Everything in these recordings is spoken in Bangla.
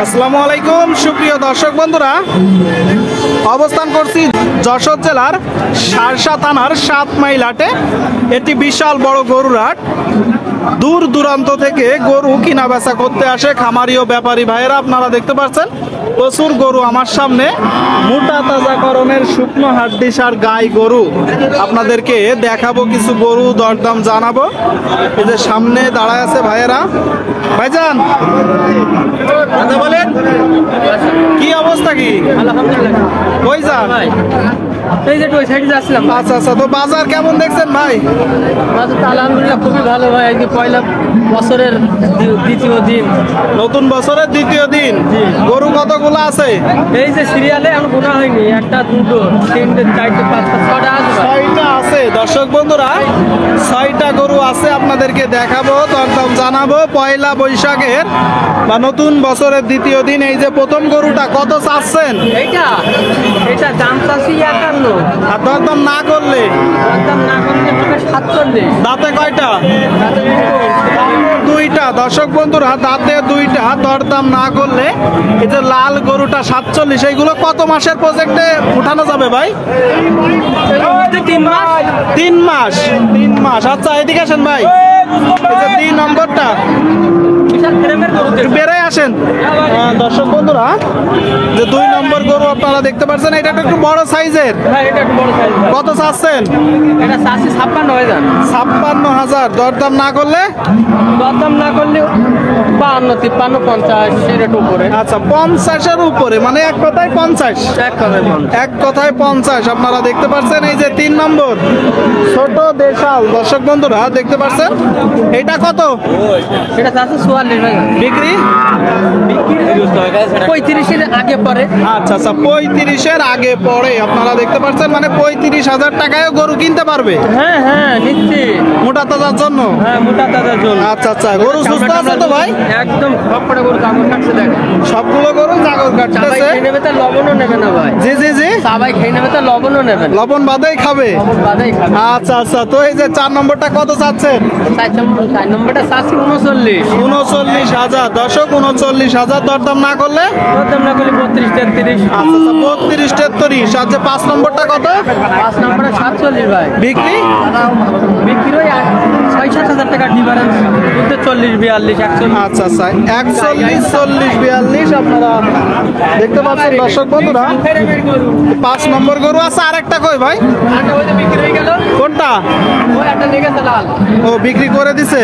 আসসালামু আলাইকুম সুপ্রিয় দর্শক বন্ধুরা, অবস্থান করছি যশোর জেলার শার্শা থানার 7 মাইল হাটে। এটি বিশাল বড় গরুর হাট। দূর দূরান্ত থেকে গরু কিনা বেচা করতে আসে খামারি ও ব্যাপারী ভাইয়েরা। আপনারা দেখতে পাচ্ছেন প্রচুর গরু আমার সামনে, মোটা তাজাকরণের শুকনো হাড্ডিসার গাই গরু। আপনাদেরকে দেখাবো, কিছু গরু দরদাম জানাবো। এই যে সামনে দাঁড়ায় আছে ভাইয়েরা। ভাইজান কথা বলেন, কি অবস্থা? কি আলহামদুলিল্লাহ। কই যান? এই যে ওই সাইডে যাচ্ছিলাম। আচ্ছা আচ্ছা, তো বাজার কেমন দেখছেন ভাই? বাজার তো আলহামদুলিল্লাহ খুবই ভালো ভাই। আজকে পয়লা বছরের দ্বিতীয় দিন, নতুন বছরের দ্বিতীয় দিন। গরু কতগুলো আছে? এই যে সিরিয়ালে এখন গোনা হয়নি, একটা দুটো তিনটে চারটে পাঁচটা ছটা আছে ভাই। 6টা আছে দর্শক বন্ধুরা, 6টা গরু আছে। আপনাদেরকে দেখাবো, দরদাম জানাবো। পয়লা বৈশাখের বা নতুন বছরের দ্বিতীয় দিন। এই যে প্রথম গরুটা কত চাচ্ছেন? এটা দাম চাচ্ছি 51, আর দরদাম না করলে? দাম না করলে 47। দাঁতে কয়টা? দুইটা। দর্শক বন্ধুরা, দাঁতে দুইটা। দরদাম না করলে এই যে লাল গরুটা 47, এইগুলো কত মাসের প্রজেক্টে উঠানো যাবে ভাই? 3 মাস। 3 মাস। 3 মাস। আচ্ছা এদিকে আসেন ভাই, এই যে 2 নম্বরটা বিশাল ফ্রেমের গরু একটু বেড়ে আসেন। দর্শক বন্ধুরা, যে 2 নম্বর গরু আপনারা দেখতে পাচ্ছেন, এটা একটু বড় সাইজের। ভাই, এটা একটু বড় সাইজ। কত চাচ্ছেন? এটা চাচ্ছি 56,000। 56,000। দরদাম না করলে? দরদাম না করলে 52, 53, 50 এর একটু উপরে। আচ্ছা, 50-এর উপরে, মানে এক কথায় 50। এক কথায় 50। এক কথায় 50 আপনারা দেখতে পাচ্ছেন। এই যে 3 নম্বর ছোট দেশাল, দর্শক বন্ধুরা দেখতে পাচ্ছেন, এটা কত? এটা চাচ্ছে 44,000। বিক্রি? 35-এর আগে পরে। আচ্ছা আচ্ছা, 35-এর আগে পরে আপনারা দেখতে পাচ্ছেন, মানে 35,000 টাকায় গরু কিনতে পারবে হ্যাঁ হ্যাঁ, নিচ্ছি। মোটা তাজার জন্য। হ্যাঁ, মোটা তাজার জন্য। আচ্ছা আচ্ছা, গরু সুস্থ আছে তো ভাই? একদম সবকটা গরু কাগজ কাটছে দেখেন। সবগুলো গরু জাগর সবাই কাটতেছে। খেয়ে নেবে, তার লবণও নেবে না ভাই। জি জি জি, সবাই খেয়ে নেবে, তার লবণও নেবে না। লবণ বাদেই খাবে। লবণ বাদেই খাবে। আচ্ছা আচ্ছা, তো এই যে 4 নম্বরটা কত চাচ্ছেন? 4 নম্বরটা চাচ্ছি 39। 39,000। দর্শক, 39,000। দরদাম না করলে? দরদাম না করলে 32-33। আচ্ছা আচ্ছা, 32-33। আর যে 5 নম্বরটা কত? 5 নম্বরে 47 ভাই। বিক্রি? বিক্রি ওই 6-7 হাজার টাকা ডিফারেন্স। 40-42, 41। আচ্ছা আচ্ছা, 41, 40, 42 আপনারা দেখতে পাচ্ছেন দর্শক বন্ধুরা। 5 নম্বর গরু আছে। আর একটা কই ভাই? আটা ওই যে বিক্রি হয়ে গেল। কোনটা? ওই একটা লেগেছে লাল। ও, বিক্রি করে দিছে।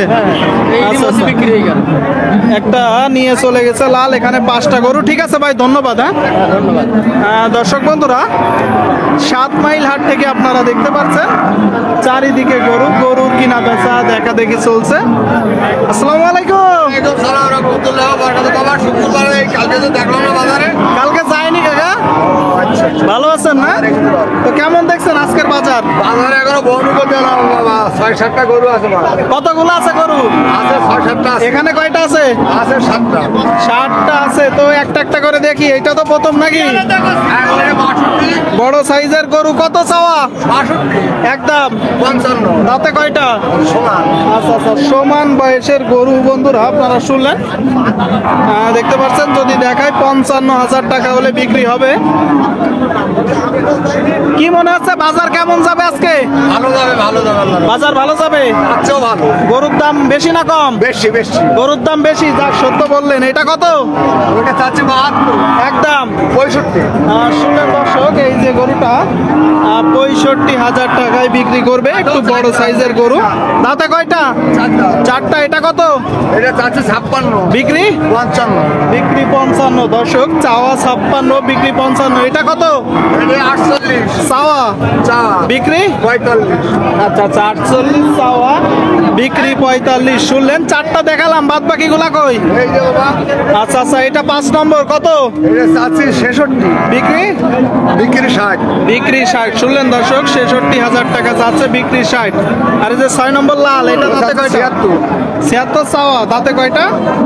এই আচ্ছা, আচ্ছা। বিক্রি হয়ে গেল। একটা নিয়ে চলে গেছে লাল। এখানে 5টা গরু। ঠিক আছে ভাই, ধন্যবাদ। হ্যাঁ, ধন্যবাদ। দর্শক বন্ধুরা, 7 মাইল হাট থেকে আপনারা দেখতে পাচ্ছেন চারিদিকে গরু, গরুর কিনা বেচা দেখা দেখি চলছে। আসসালামু আলাইকুম। কালকে যায়নি কাকা? ভালো আছেন না? তো কেমন দেখছেন আজকের বাজার? বাজারে এখনো বন্ধ করতে না বাবা, 6-7টা গরু আছে বাবা। কতগুলো আছে গরু? আছে 6-7টা আছে। এখানে কয়টা আছে? আছে 7টা। 60টা আছে। তো একটা একটা করে দেখি। এটা তো প্রথম নাকি? একবারে 62, বড় সাইজের গরু কত চাওয়া? 62, একদম। 55 দাঁতে কয়টা? সমান। আচ্ছা আচ্ছা, সমান বয়সের গরু বন্ধুরা আপনারা শুনলেন। দেখতে পাচ্ছেন, যদি দেখায় 55,000 টাকা হলে বিক্রি হবে। কি মনে হচ্ছে বাজার কেমন যাবে আজকে? ভালো যাবে, ভালো যাবে আল্লাহর রহমতে। বাজার ভালো যাবে? আচ্ছা, ভালো। গরুর দাম বেশি না কম? বেশি বেশি। গরুর দাম বেশি, যাক সত্য বললেন। এটা কত? ওটা চাচ্ছে 72, একদম 65। শুনলেন দর্শক, এই যে গরুটা 65,000 টাকায় বিক্রি করবে। একটু বড় সাইজের গরু। দাঁতে কয়টা? 4টা। এটা কত? এটা চাচ্ছে 56, বিক্রি? 55। বিক্রি 55। দর্শক, চাওয়া 56, বিক্রি 55। এটা কত? এটা 48, চাওয়া, চা বিক্রি 45। আচ্ছা আচ্ছা, 48 চাওয়া, বিক্রি 45। শুনলেন, 4টা দেখালাম, বাদ বাকি গুলা কই? এই যে বাবা, আচ্ছা আচ্ছা, এটা 5 নম্বর কত? এটা চাচ্ছি 66, বিক্রি? বিক্রি 60। বিক্রি 60। শুনলেন দর্শক, 66,000 টাকা যাচ্ছে, বিক্রি 60। আর এই যে 6 নম্বর লাল, এটা দাঁতে কয়টা? 76, 76 চাওয়া, দাঁতে কয়টা?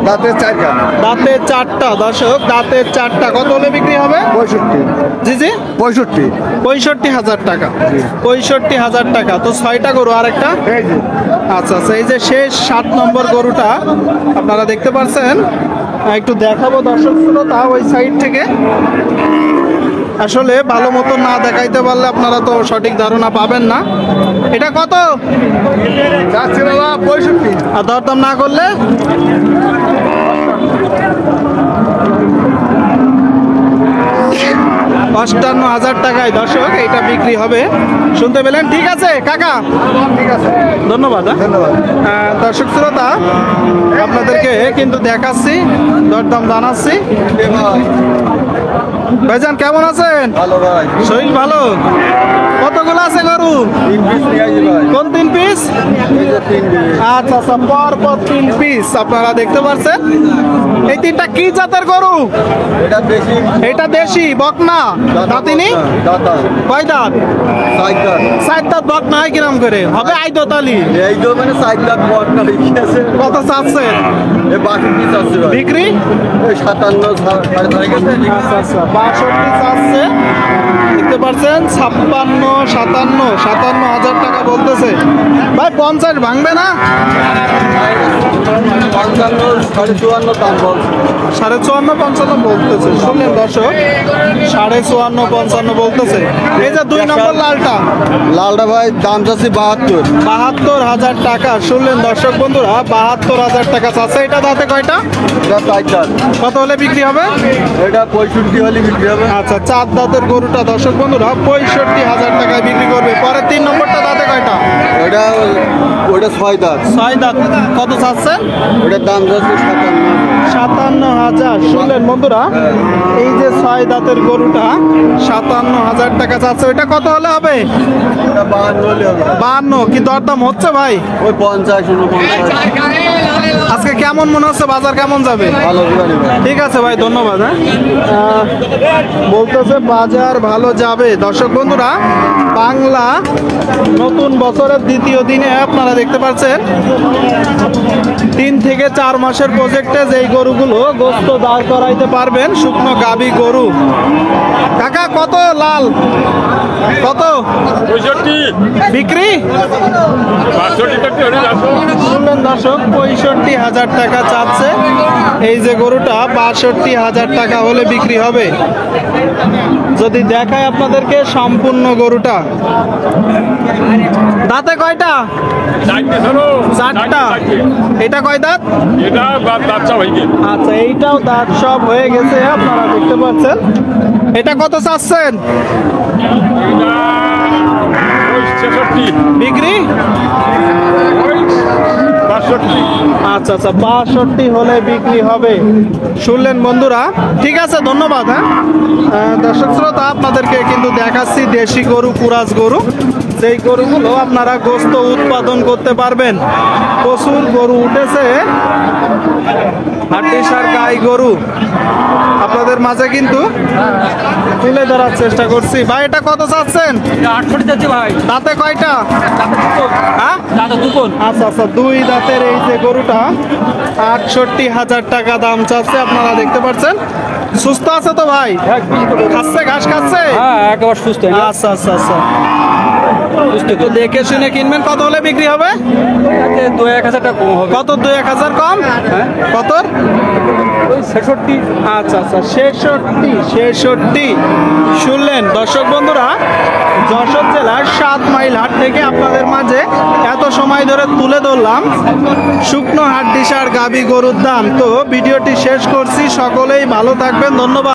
দাঁতে 4টা। দাঁতে 4টা। দর্শক, দাঁতে 4টা। কত হলে বিক্রি হবে? 65, জি জি, 65। 65,000 টাকা। 65,000 টাকা। তো 6টা গরু। আর একটা? এই যে আচ্ছা আচ্ছা, এই যে শেষ 7 নম্বর গরুটা আপনারা দেখতে পাচ্ছেন, একটু দেখাবো দর্শক শ্রোতা ওই সাইড থেকে। আসলে ভালো মতো না দেখাইতে পারলে আপনারা তো সঠিক ধারণা পাবেন না। এটা কত যাচ্ছে বাবা 65। আর দরদাম না করলে? 58,000 টাকায় দর্শক এটা বিক্রি হবে, শুনতে পেলেন? ঠিক আছে কাকা, ঠিক আছে, ধন্যবাদ। ধন্যবাদ। দর্শক শ্রোতা আপনাদেরকে কিন্তু দেখাচ্ছি, দরদাম জানাচ্ছি। ভাইজান কেমন আছেন? ভালো ভাই। শরীর ভালো? কতগুলো আছে গরু? 3 পিস নিয়ে আসি ভাই। কোন 3 পিস? এই যে 3 পিস। আচ্ছা আচ্ছা, পর 3 পিস আপনারা দেখতে পাচ্ছেন। এই 3টা কি জাতের গরু? এটা বেশি এটা দেশি বকনা, দাঁতিনি? দাতা কয় দাঁত? সাইকেল। 4 দাঁত বকনা হয় কিরম করে হবে? আইদতালি। এই তো মানে সাইকেল বট না কি আছে? কত চাচ্ছেন? এই 62 পিস আছে ভাই। বিক্রি? এই 57 সাড়ে গেছে। আচ্ছা আচ্ছা, 62 চাচ্ছে। দেখতে পাচ্ছেন 57,000 টাকা বলতেছে ভাই। 50 ভাঙবে না? 55 54.5 দাম বলছে। 54.5 55 বলতেছে, শুনলেন দর্শক? 54.5 55 বলতেছে। এই যে 2 নম্বর লালটা, লালটা ভাই দাম যাচ্ছে 72। 72,000 টাকা, শুনলেন দর্শক বন্ধুরা? 72,000 টাকা চাচ্ছে। এটা দাঁতে কয়টা? এটা সাইকেল। কত হলে বিক্রি হবে? এটা 65 হলে বিক্রি হবে। আচ্ছা, 4 দাঁতের গরুটা দর্শক বন্ধুরা 65,000 টাকায় বিক্রি করবে। পরে 3 নম্বরটা দাঁতে কয়টা? ওটা 6 দাঁত। 6 দাঁত। কত চাচ্ছেন? ওটার দাম যাচ্ছে 57। 57,000। শুনলেন বন্ধুরা? এই যে 6 দাঁতের গরুটা 57,000 টাকা চাচ্ছে। ওইটা কত হলে হবে? ওটা 52 হলে হবে। 52। কি দরদাম হচ্ছে ভাই? ওই 50 49। আজকে কেমন মনে হচ্ছে, বাজার কেমন যাবে? ভালো দিবানি ভাই। ঠিক আছে ভাই, ধন্যবাদ। বলতেছে বাজার ভালো যাবে। দর্শক বন্ধুরা, বাংলা নতুন বছরের দ্বিতীয় দিনে আপনারা দেখতে পাচ্ছেন 3 থেকে 4 মাসের প্রজেক্টে যেই গরুগুলো গোস্ত দাঁড় করাইতে পারবেন, শুকনো গাভী গরু। কাকা কত লাল? কত 65 বিক্রি? 62 শুনলেন দর্শক, 65,000 টাকা চাচ্ছে। এই যে গরুটা 62,000 টাকা হলে বিক্রি হবে। যদি দেখায় আপনাদেরকে সম্পূর্ণ গরুটা, দাঁতে কয়টা? 4টা। এটা কয় দাঁত? এটা বাচ্চা ভাইকে আচ্ছা, এইটাও দাঁত সব হয়ে গেছে, আপনারা দেখতে পাচ্ছেন। এটা কত চাচ্ছেন? এটা 66 বিক্রি? 62 আচ্ছা আচ্ছা, 62 হলে বিক্রি হবে, শুনলেন বন্ধুরা? ঠিক আছে, ধন্যবাদ। দর্শক শ্রোতা আপনাদেরকে কিন্তু দেখাচ্ছি দেশি গরু, কুরাজ গরু, যেই গরুগুলো আপনারা গোস্ত উৎপাদন করতে পারবেন। প্রচুর গরু উঠেছে, হাট্টিসার গাই গরু আপনাদের মাঝে কিন্তু তুলে ধরার চেষ্টা করছি। ভাই এটা কত চাচ্ছেন? 68 যাচ্ছে ভাই। দাঁতে কয়টা? হ্যাঁ, দাদা দুপুর। আচ্ছা আচ্ছা, 2 দাঁতের এই যে গরুটা 68,000 টাকা দাম চাচ্ছে, আপনারা দেখতে পাচ্ছেন। সুস্থ আছে তো ভাই? খাচ্ছে, ঘাস খাচ্ছে? হ্যাঁ, একেবারে সুস্থ। আচ্ছা আচ্ছা আচ্ছা, একটু দেখে শুনে কিনবেন। কত হলে বিক্রি হবে? 2-1,000 টাকা কম হবে। কত? 2-1,000 কম? কত? 66। আচ্ছা আচ্ছা, 66। শুনলেন দর্শক বন্ধুরা, যশোর জেলার 7 মাইল হাট থেকে আপনাদের মাঝে এত সময় ধরে তুলে ধরলাম শুকনো হাট্টিসার গাভী গরুর দাম। তো ভিডিওটি শেষ করছি, সকলেই ভালো থাকবেন, ধন্যবাদ।